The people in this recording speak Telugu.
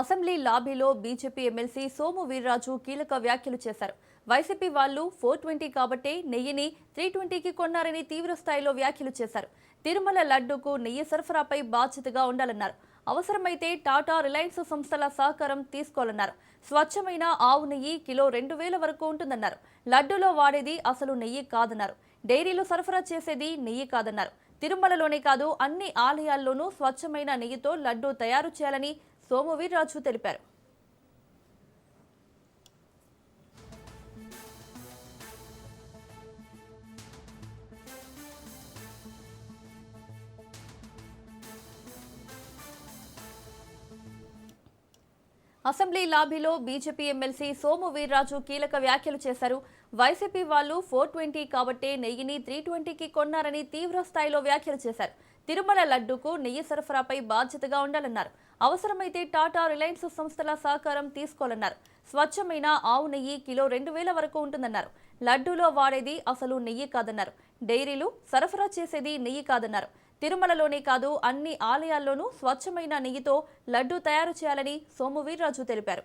అసెంబ్లీ లాబీలో బీజేపీ ఎమ్మెల్సీ సోము వీర్రాజు కీలక వ్యాఖ్యలు చేశారు. వైసీపీ వాళ్లు 420 కాబట్టే నెయ్యిని 320కి కొన్నారని తీవ్ర స్థాయిలో వ్యాఖ్యలు చేశారు. తిరుమల లడ్డూకు నెయ్యి సరఫరాపై బాధ్యతగా ఉండాలన్నారు. అవసరమైతే టాటా, రిలయన్స్ సంస్థల సహకారం తీసుకోవాలన్నారు. స్వచ్ఛమైన ఆవు నెయ్యి కిలో 2000 వరకు ఉంటుందన్నారు. లడ్డూలో వాడేది అసలు నెయ్యి కాదన్నారు. డైరీలో సరఫరా చేసేది నెయ్యి కాదన్నారు. తిరుమలలోనే కాదు అన్ని ఆలయాల్లోనూ స్వచ్ఛమైన నెయ్యితో లడ్డూ తయారు చేయాలని సోము వీర్రాజు తెలిపారు. అసెంబ్లీ లాబీలో బీజేపీ ఎమ్మెల్సీ సోము వీర్రాజు కీలక వ్యాఖ్యలు చేశారు. వైసీపీ వాళ్లు 420 కాబట్టే నెయ్యిని 320కి కొన్నారని తీవ్ర స్థాయిలో వ్యాఖ్యలు చేశారు. తిరుమల లడ్డూకు నెయ్యి సరఫరాపై బాధ్యతగా ఉండాలన్నారు. అవసరమైతే టాటా, రిలయన్స్ సంస్థల సహకారం తీసుకోవాలన్నారు. స్వచ్ఛమైన ఆవు నెయ్యి కిలో 2000 వరకు ఉంటుందన్నారు. లడ్డూలో వాడేది అసలు నెయ్యి కాదన్నారు. డైరీలు సరఫరా చేసేది నెయ్యి కాదన్నారు. తిరుమలలోనే కాదు అన్ని ఆలయాల్లోనూ స్వచ్ఛమైన నెయ్యితో లడ్డూ తయారు చేయాలని సోము వీర్రాజు తెలిపారు.